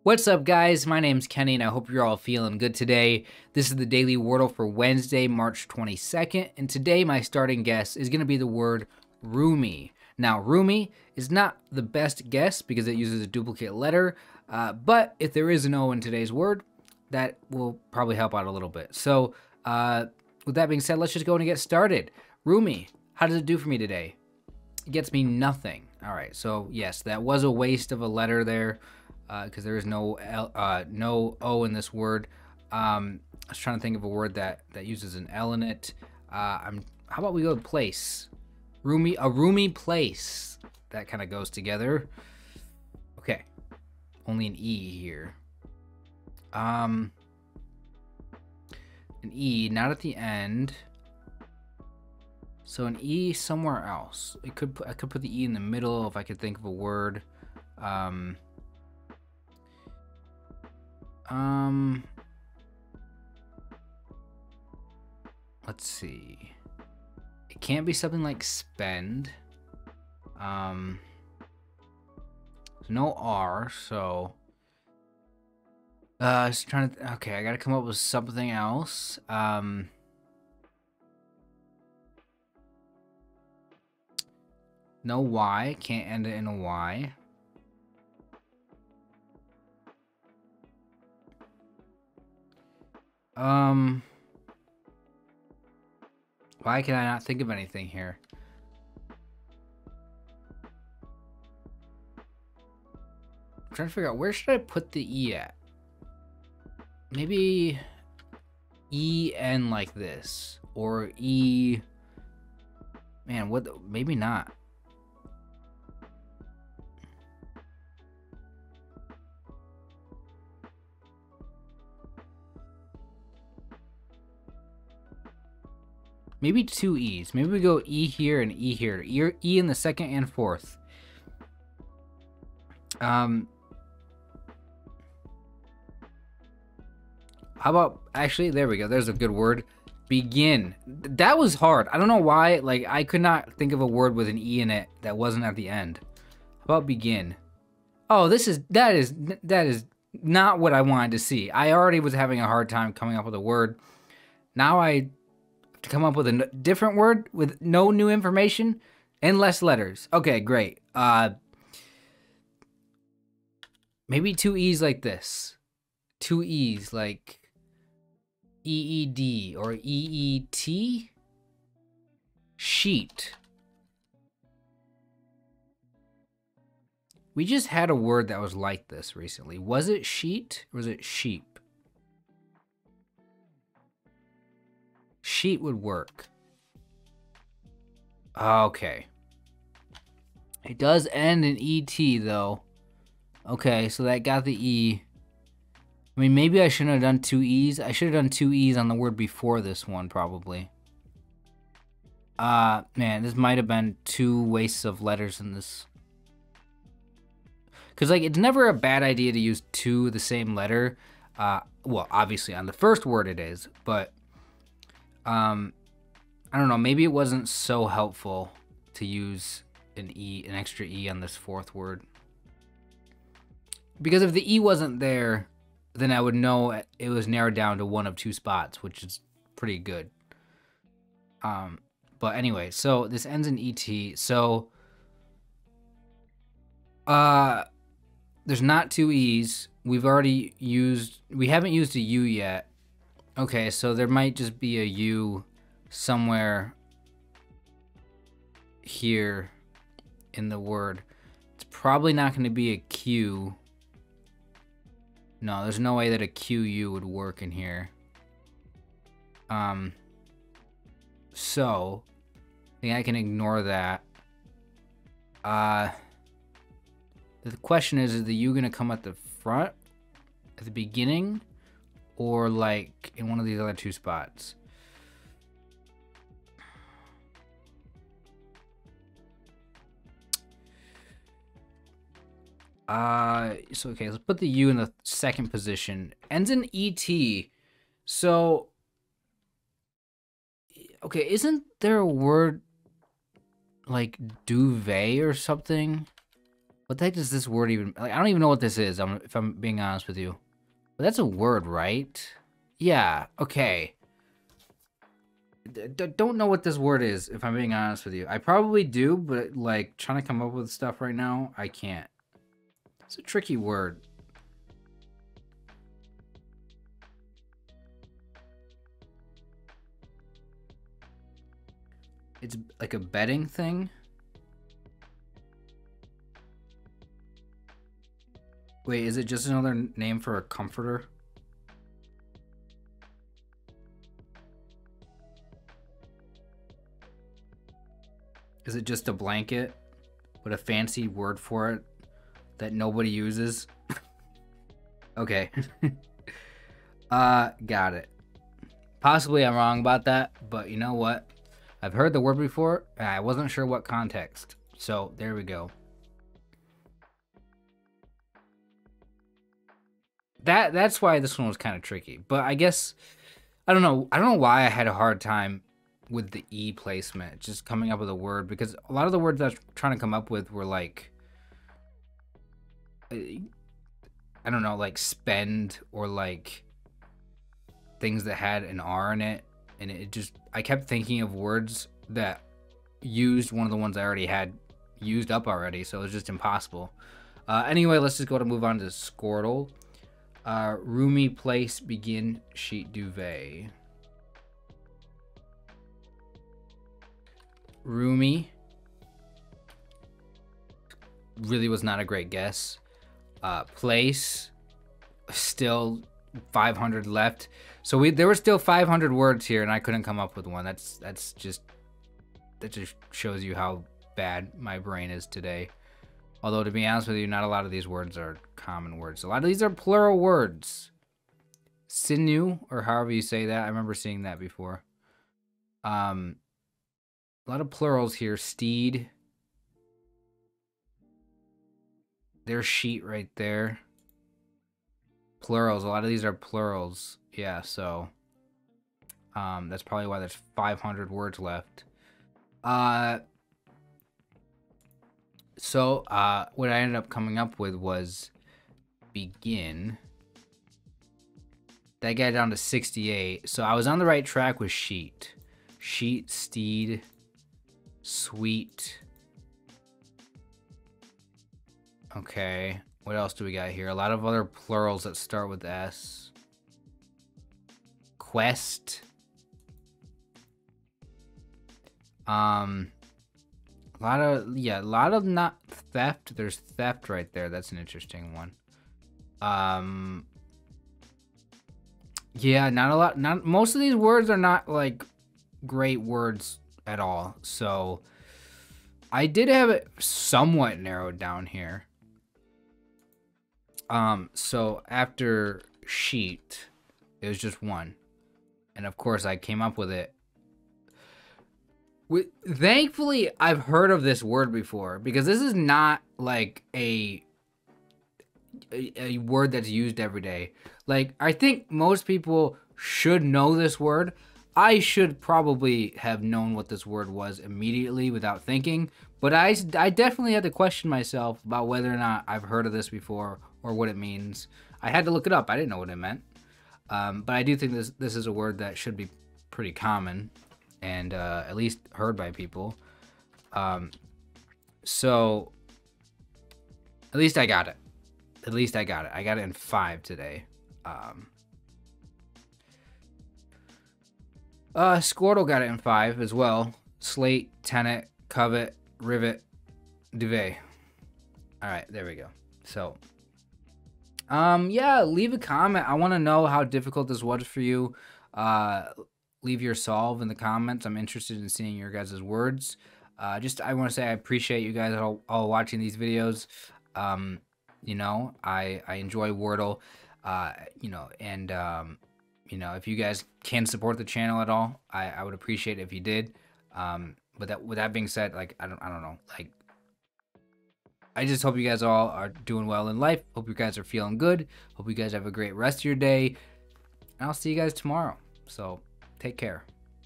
What's up, guys? My name's Kenny, and I hope you're all feeling good today. This is the Daily Wordle for Wednesday, March 22nd, and today my starting guess is going to be the word roomy. Now, roomy is not the best guess because it uses a duplicate letter, but if there is an O in today's word, that will probably help out a little bit. So, with that being said, let's just go and get started. Roomy, how does it do for me today? It gets me nothing. All right, so yes, that was a waste of a letter there. Because there is no O in this word. I was trying to think of a word that uses an L in it. How about we go with place? A roomy place. That kind of goes together. Okay, only an E here. An E, not at the end. So an E somewhere else. I could put the E in the middle if I could think of a word. Let's see. It can't be something like spend. There's no R, so just trying to okay, I gotta come up with something else. No Y, can't end it in a Y. Why can I not think of anything here? I'm trying to figure out where should I put the E at? Maybe EN like this, or E. Man, what? Maybe not. Maybe two E's. Maybe we go E here and E here. E in the second and fourth. How about, actually, there we go. There's a good word. Begin. That was hard. I don't know why. Like, I could not think of a word with an E in it that wasn't at the end. How about begin? Oh, that is not what I wanted to see. I already was having a hard time coming up with a word. Now I to come up with a different word with no new information and less letters. Okay, great. Maybe two E's like this. Two E's like EED or EET. Sheet. We just had a word that was like this recently. Was it sheet or was it sheep? Sheet would work. Okay. It does end in ET though. Okay, so that got the E. I mean, maybe I shouldn't have done two E's. I should have done two E's on the word before this one, probably. Man, this might have been two wastes of letters in this. Because, like, it's never a bad idea to use two of the same letter. Well, obviously, on the first word it is, but I don't know, maybe it wasn't so helpful to use an extra E on this fourth word. Because if the E wasn't there, then I would know it was narrowed down to one of two spots, which is pretty good. But anyway, so this ends in ET. So there's not two E's. We haven't used a U yet. Okay, so there might just be a U somewhere here in the word. It's probably not going to be a Q. No, there's no way that a QU would work in here. So I think I can ignore that. The question is the U going to come at the front, at the beginning? Or like in one of these other two spots. So okay, let's put the U in the second position. Ends in ET. So okay, isn't there a word like duvet or something? What the heck does this word even... Like, I don't even know what this is, if I'm being honest with you. But that's a word, right? Yeah, okay. Don't know what this word is, if I'm being honest with you. I probably do, but, like, trying to come up with stuff right now, I can't. It's a tricky word. It's like a bedding thing. Wait, is it just another name for a comforter? Is it just a blanket with a fancy word for it that nobody uses? Okay. Got it. Possibly I'm wrong about that, but you know what? I've heard the word before, and I wasn't sure what context. So, there we go. That's why this one was kind of tricky. But I guess I don't know why I had a hard time with the E placement, just coming up with a word, because a lot of the words I was trying to come up with were like, I don't know, like spend, or like things that had an R in it, and it just, I kept thinking of words that used one of the ones I already had used up already, so it was just impossible. Anyway, let's just move on to Scordle. Roomy place, begin, sheet, duvet. Roomy really was not a great guess. Place, still 500 left. So there were still 500 words here, and I couldn't come up with one. That just shows you how bad my brain is today. Although, to be honest with you, not a lot of these words are common words. A lot of these are plural words. Sinew, or however you say that. I remember seeing that before. A lot of plurals here. Steed. There's sheet right there. Plurals. A lot of these are plurals. Yeah, so that's probably why there's 500 words left. So what I ended up coming up with was begin. That got down to 68. So I was on the right track with sheet. Sheet, steed, sweet. Okay. What else do we got here? A lot of other plurals that start with S. Quest. A lot of not theft. There's theft right there. That's an interesting one. Yeah, not a lot. Most of these words are not like great words at all. So I did have it somewhat narrowed down here. So after sheet, it was just one. And of course I came up with it. Thankfully, I've heard of this word before, because this is not like a word that's used every day. Like, I think most people should know this word. I should probably have known what this word was immediately without thinking, but I definitely had to question myself about whether or not I've heard of this before or what it means. I had to look it up. I didn't know what it meant. But I do think this is a word that should be pretty common and at least heard by people. So at least I got it. At least I got it. I got it in 5 today. Scordle got it in 5 as well. Slate, tenet, covet, rivet, duvet. All right, there we go. So, yeah, leave a comment. I want to know how difficult this was for you. Leave your solve in the comments. I'm interested in seeing your guys' words. I want to say I appreciate you guys all watching these videos. You know, I enjoy Wordle. You know, and you know, if you guys can support the channel at all, I would appreciate it if you did. But with that being said, like I don't know, like I just hope you guys all are doing well in life. Hope you guys are feeling good. Hope you guys have a great rest of your day. And I'll see you guys tomorrow. So take care.